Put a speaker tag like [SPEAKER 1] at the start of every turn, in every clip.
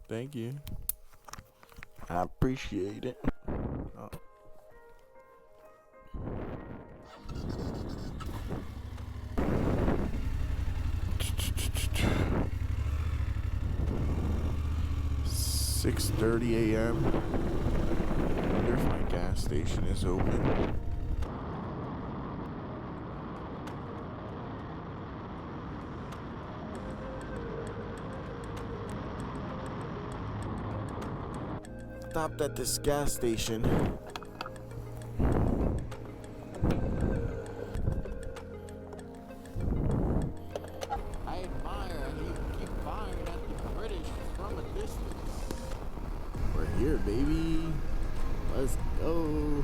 [SPEAKER 1] Thank you. I appreciate it. Oh. $6:30 a.m. I wonder if my gas station is open. Stopped at this gas station. I admire how you keep firing at the British from a distance. We're here, baby. Let's go.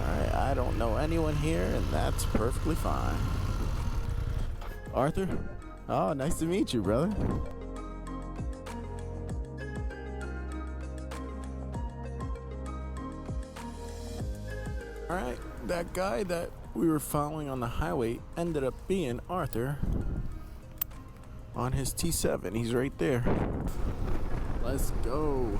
[SPEAKER 1] Alright, I don't know anyone here, and that's perfectly fine. Arthur? Oh, nice to meet you, brother. Alright, that guy that we were following on the highway ended up being Arthur on his T7. He's right there. Let's go.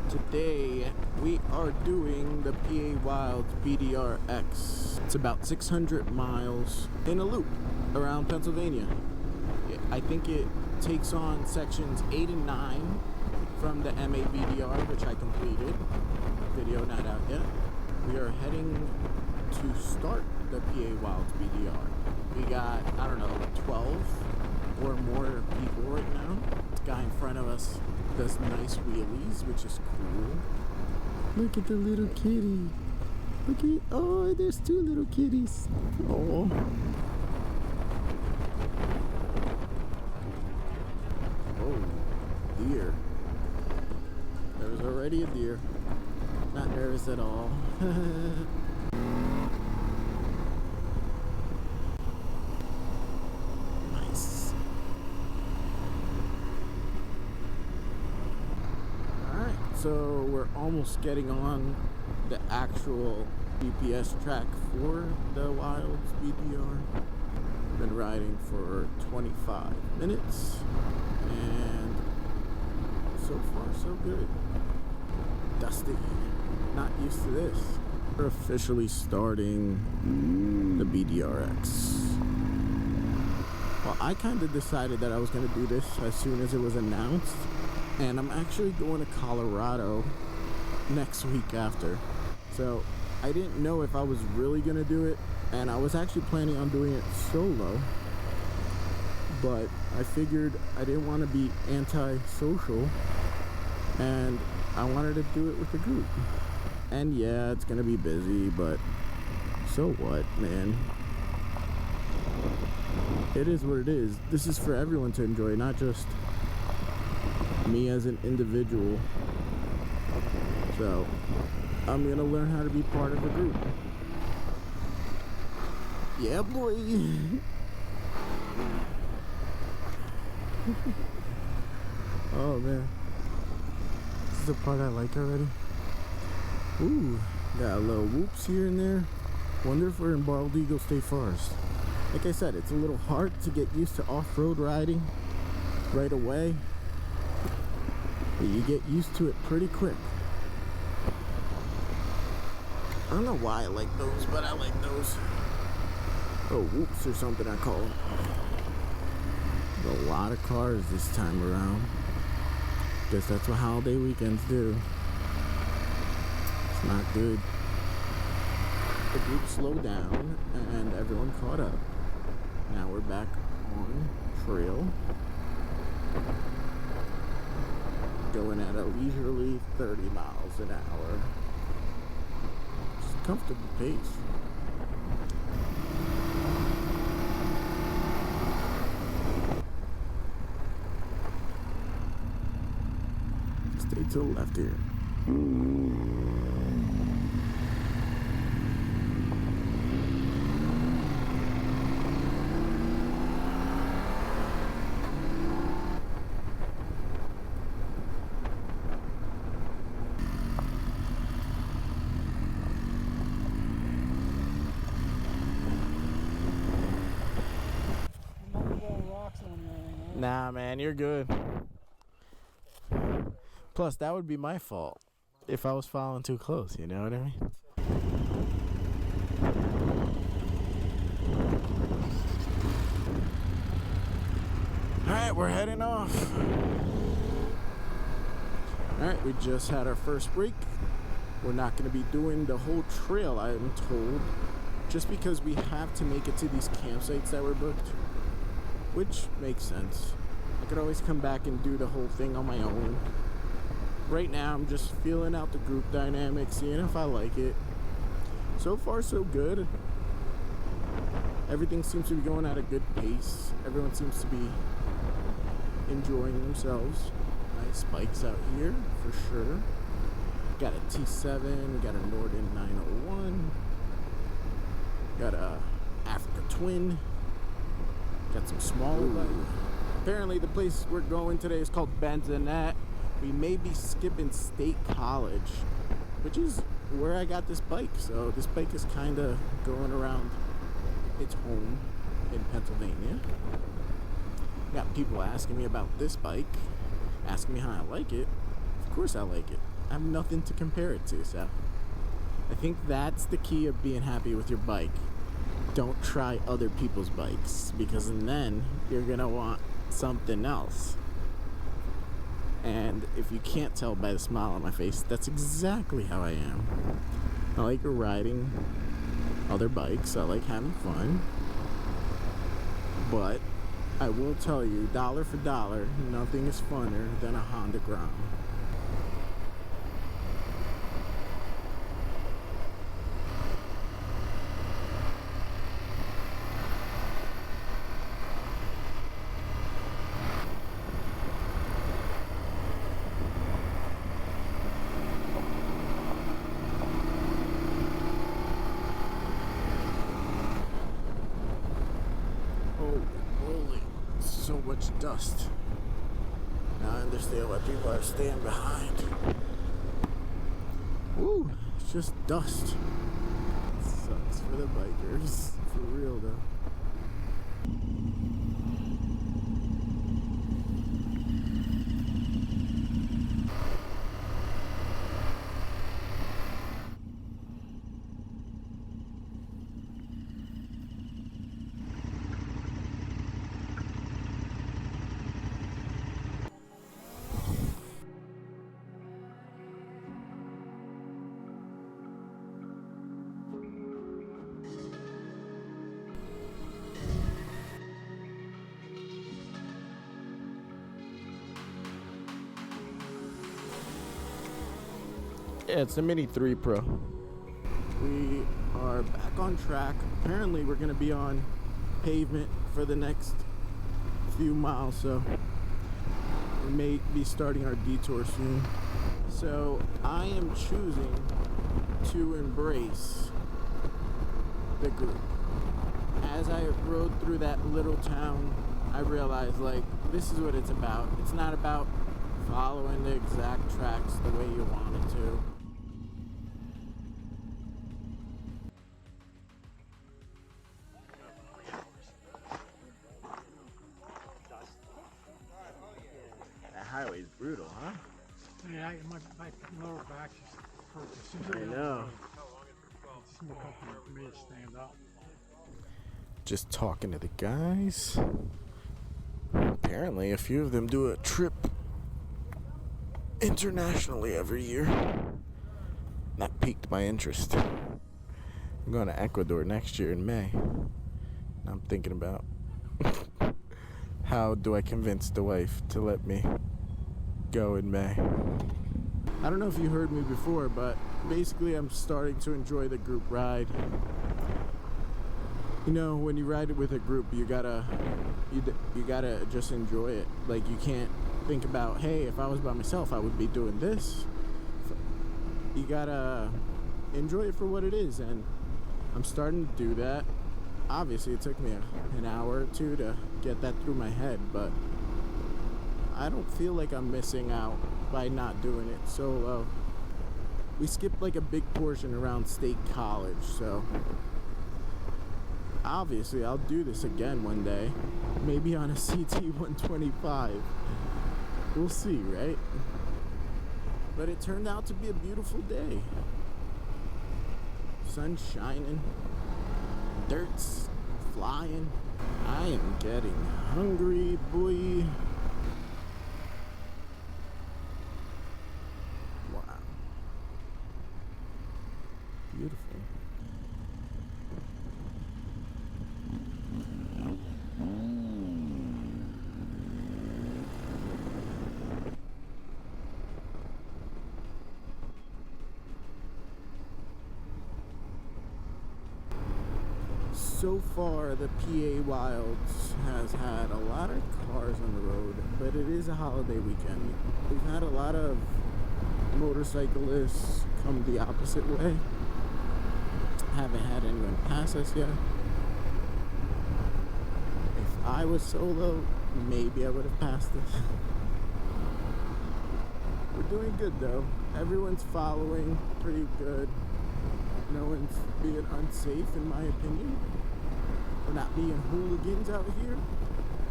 [SPEAKER 1] Today we are doing the PA Wilds BDR X. It's about 600 miles in a loop around Pennsylvania. I think it takes on sections 8 and 9 from the MA BDR, which I completed. Video not out yet. We are heading to start the PA Wilds BDR. We got, I don't know, 12 or more people right now. This guy in front of us does nice wheelies, which is cool. Look at the little kitty. Look at, oh, there's 2 little kitties. Oh. Oh, deer. There's already a deer. Not nervous at all. Nice. Alright, so we're almost getting on the actual GPS track for the Wilds BDR. Been riding for 25 minutes and so far so good. Dusty. Not used to this. We're officially starting the BDR X. Well, I kind of decided that I was going to do this as soon as it was announced. And I'm actually going to Colorado next week after. So I didn't know if I was really going to do it. And I was actually planning on doing it solo. But I figured I didn't want to be anti-social. And I wanted to do it with a group. And yeah, it's gonna be busy, but so what, man? It is what it is. This is for everyone to enjoy, not just me as an individual. So I'm gonna learn how to be part of a group. Yeah, boy. Oh man, this is the part I like already. Ooh, got a little whoops here and there. Wonder if we're in Bald Eagle State Forest. Like I said, it's a little hard to get used to off-road riding right away, but you get used to it pretty quick. I don't know why I like those, but I like those. Oh, whoops or something I call them. A lot of cars this time around. Guess that's what holiday weekends do. It's not good. The group slowed down and everyone caught up. Now we're back on trail. Going at a leisurely 30 miles an hour. Just a comfortable pace. Stay to the left here. Nah, man, you're good. Plus, that would be my fault if I was following too close, you know what I mean? Alright, we're heading off. Alright, we just had our first break. We're not going to be doing the whole trail, I'm told, just because we have to make it to these campsites that were booked, which makes sense. I could always come back and do the whole thing on my own. Right now, I'm just feeling out the group dynamic, seeing if I like it. So far, so good. Everything seems to be going at a good pace. Everyone seems to be enjoying themselves. Nice bikes out here, for sure. Got a T7, we got a Norden 901, got a Africa Twin, got some smaller bikes. Apparently the place we're going today is called Benzonet. We may be skipping State College, which is where I got this bike. So this bike is kind of going around its home in Pennsylvania. Got people asking me about this bike, asking me how I like it. Of course I like it. I have nothing to compare it to, so I think that's the key of being happy with your bike. Don't try other people's bikes, because then you're gonna want something else. And if you can't tell by the smile on my face, that's exactly how I am. I like riding other bikes, I like having fun, but I will tell you, dollar for dollar, nothing is funner than a Honda Grom. So much dust. Now I understand why people are staying behind. Woo, it's just dust. It sucks for the bikers. For real though. Yeah, it's the Mini 3 Pro. We are back on track. Apparently we're gonna be on pavement for the next few miles, so we may be starting our detour soon. So I am choosing to embrace the group. As I rode through that little town, I realized, like, this is what it's about. It's not about following the exact tracks the way you want it to. That highway is brutal, huh?
[SPEAKER 2] Yeah, my lower back just hurts.
[SPEAKER 1] I know.
[SPEAKER 2] It's more comfortable for me to stand up.
[SPEAKER 1] Just talking to the guys. Apparently a few of them do a trip internationally every year. That piqued my interest. I'm going to Ecuador next year in May. I'm thinking about how do I convince the wife to let me go in May. I don't know if you heard me before, but basically I'm starting to enjoy the group ride. You know, when you ride it with a group, you gotta just enjoy it. Like, you can't think about, hey, if I was by myself, I would be doing this. You gotta enjoy it for what it is, and I'm starting to do that. Obviously, it took me an hour or two to get that through my head, but I don't feel like I'm missing out by not doing it solo. We skipped like a big portion around State College, so obviously I'll do this again one day, maybe on a CT 125. We'll see, right? But it turned out to be a beautiful day. Sun shining, dirt's flying. I am getting hungry, boy. Wow. Beautiful. So far, the PA Wilds has had a lot of cars on the road, but it is a holiday weekend. We've had a lot of motorcyclists come the opposite way. Haven't had anyone pass us yet. If I was solo, maybe I would have passed us. We're doing good though. Everyone's following pretty good. No one's being unsafe, in my opinion. We're not being hooligans out here.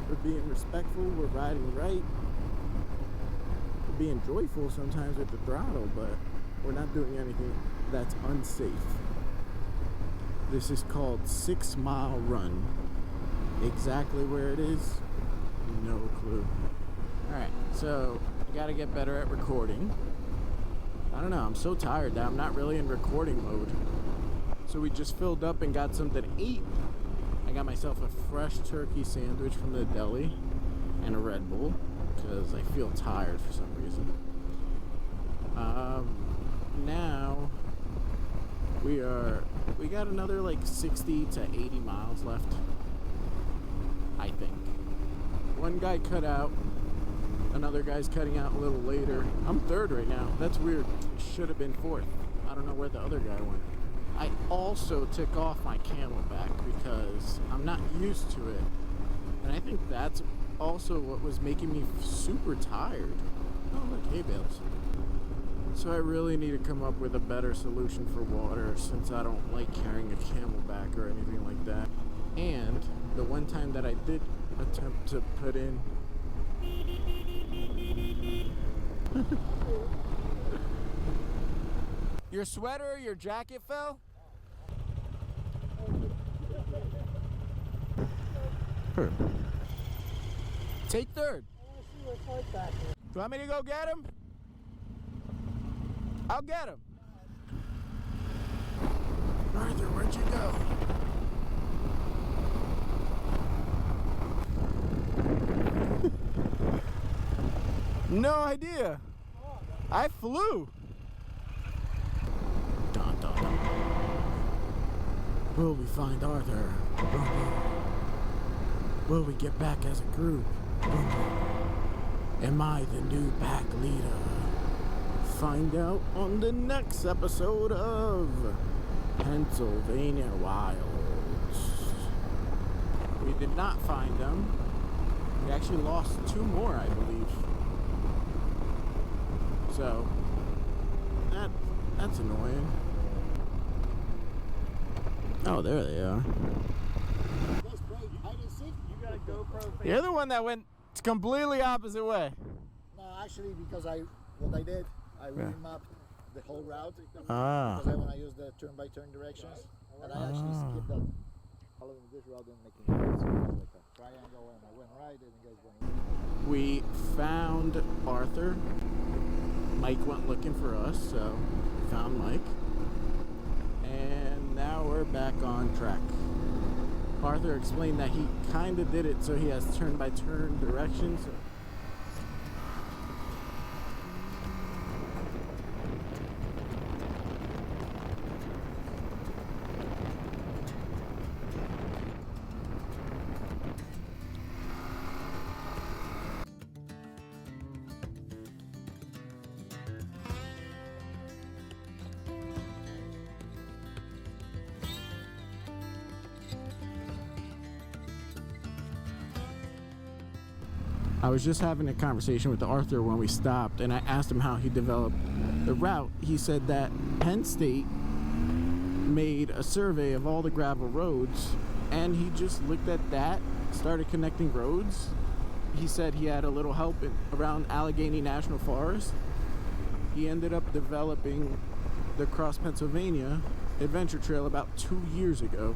[SPEAKER 1] We're being respectful. We're riding right. We're being joyful sometimes with the throttle, but we're not doing anything that's unsafe. This is called 6 Mile Run. Exactly where it is, no clue. Alright, so I gotta get better at recording. I don't know, I'm so tired that I'm not really in recording mode. So we just filled up and got something to eat. I got myself a fresh turkey sandwich from the deli and a Red Bull because I feel tired for some reason. Now we got another like 60 to 80 miles left, I think. One guy cut out, another guy's cutting out a little later. I'm third right now. That's weird. Should have been fourth. I don't know where the other guy went. I also took off my Camelback because I'm not used to it. And I think that's also what was making me super tired. Oh, look, hay bales. So I really need to come up with a better solution for water since I don't like carrying a Camelback or anything like that. And the one time that I did attempt to put in your sweater or your jacket fell? Take third. Do you want me to go get him? I'll get him. Arthur, where'd you go? No idea. I flew. Dun, dun, dun. Will we find Arthur? Will we get back as a group? Am I the new pack leader? Find out on the next episode of Pennsylvania Wilds. We did not find them. We actually lost 2 more, I believe. So that's annoying. Oh, there they are. You're the one that went completely opposite way.
[SPEAKER 3] No, actually, because what I did, I remapped the whole route.
[SPEAKER 1] Ah.
[SPEAKER 3] Because I want to use the turn-by-turn directions, and I actually skipped that, following this route and making it like a triangle, and I went right, and you guys went left.
[SPEAKER 1] We found Arthur. Mike went looking for us, so we found Mike. And now we're back on track. Arthur explained that he kind of did it so he has turn-by-turn directions. I was just having a conversation with Arthur when we stopped, and I asked him how he developed the route. He said that Penn State made a survey of all the gravel roads and he just looked at that, started connecting roads. He said he had a little help around Allegheny National Forest. He ended up developing the Cross Pennsylvania Adventure Trail about 2 years ago.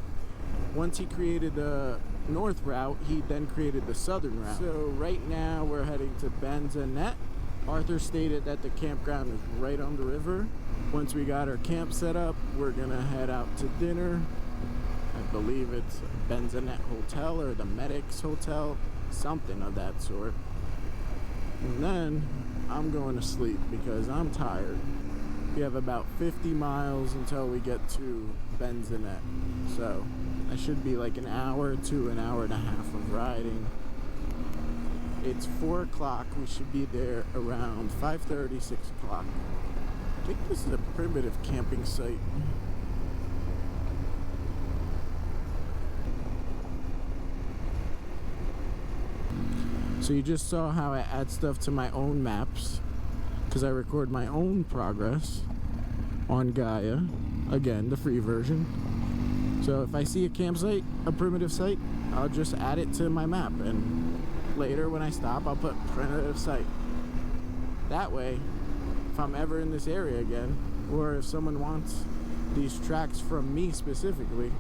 [SPEAKER 1] Once he created the north route, he then created the southern route. So right now we're heading to Benzanet. Arthur stated that the campground is right on the river. Once we got our camp set up, we're gonna head out to dinner. I believe it's Benzanet Hotel or the Medics Hotel, something of that sort. And then I'm going to sleep because I'm tired. We have about 50 miles until we get to Benzanet. So I should be like an hour to an hour and a half of riding. It's 4 o'clock. We should be there around 5:30, 6 o'clock. I think this is a primitive camping site. So you just saw how I add stuff to my own maps, because I record my own progress on Gaia. Again, the free version. So if I see a campsite, a primitive site, I'll just add it to my map, and later when I stop, I'll put primitive site. That way, if I'm ever in this area again, or if someone wants these tracks from me specifically,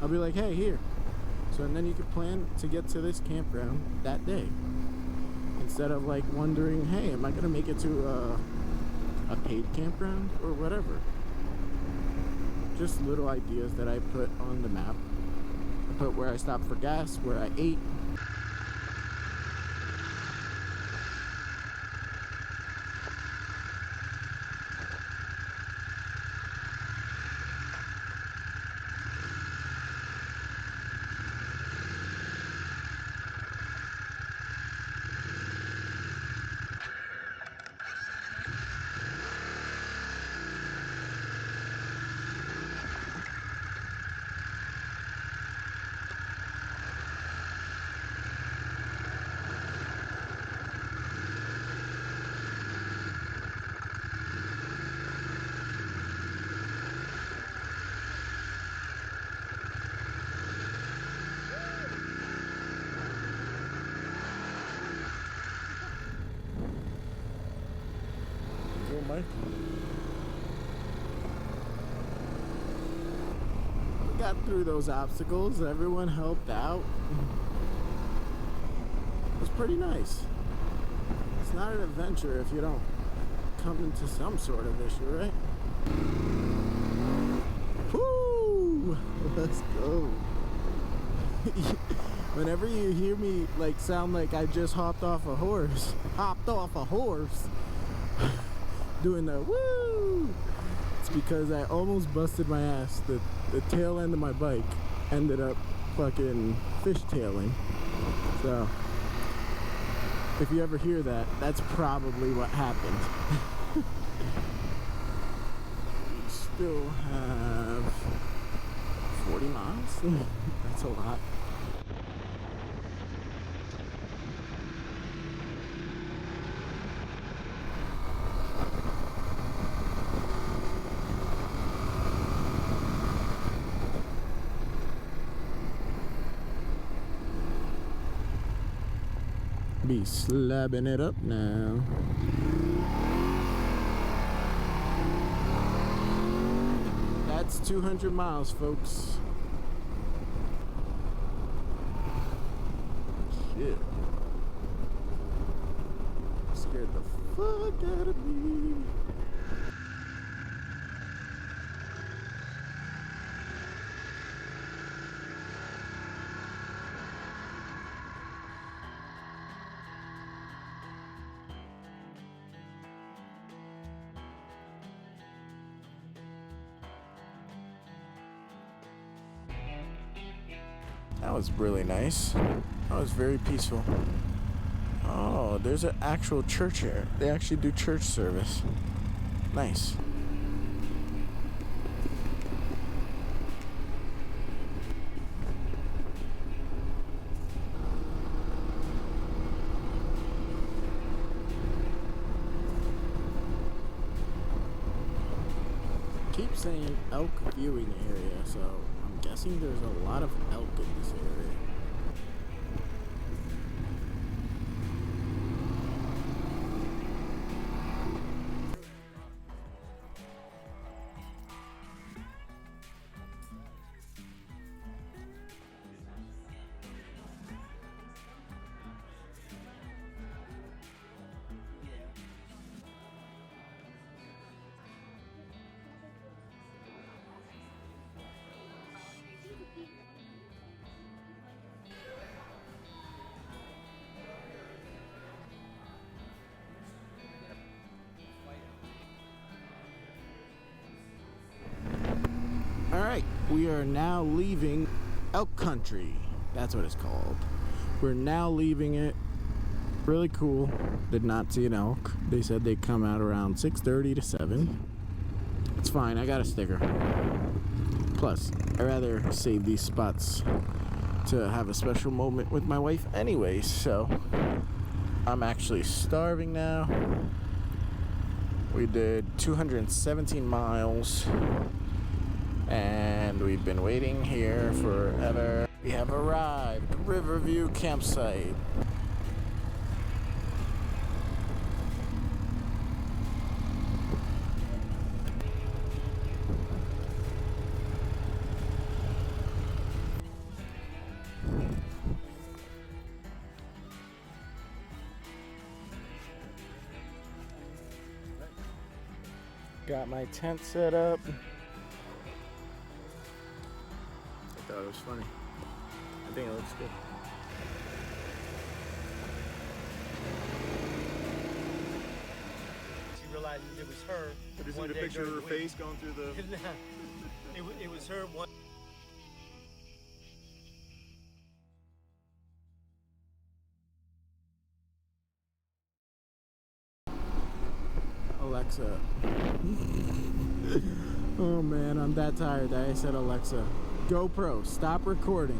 [SPEAKER 1] I'll be like, hey, here. So and then you could plan to get to this campground that day, instead of like wondering, hey, am I gonna make it to a paid campground or whatever. Just little ideas that I put on the map. I put where I stopped for gas, where I ate. Mike. We got through those obstacles. Everyone helped out. It was pretty nice. It's not an adventure if you don't come into some sort of issue, right? Woo! Let's go. Whenever you hear me like sound like I just hopped off a horse, doing the woo, it's because I almost busted my ass. The tail end of my bike ended up fucking fishtailing. So if you ever hear that, that's probably what happened. We still have 40 miles. That's a lot. Be slabbing it up now. That's 200 miles, folks. Shit. Scared the fuck out of me. That was really nice. That was very peaceful. Oh, there's an actual church here. They actually do church service. Nice. Keep saying elk viewing area, so I'm guessing there's a lot of elk in this area. Alright, we are now leaving elk country. That's what it's called. We're now leaving it. Really cool. Did not see an elk. They said they'd come out around 6:30 to 7. It's fine, I got a sticker. Plus, I'd rather save these spots to have a special moment with my wife anyways, so I'm actually starving now. We did 217 miles. And we've been waiting here forever. We have arrived. Riverview campsite. Got my tent set up. I thought it was funny. I think it looks good.
[SPEAKER 4] She realizes it was her.
[SPEAKER 5] But isn't it a picture of her face going through the...
[SPEAKER 4] it was her one.
[SPEAKER 1] Alexa. Oh man, I'm that tired that I said, Alexa, GoPro, stop recording.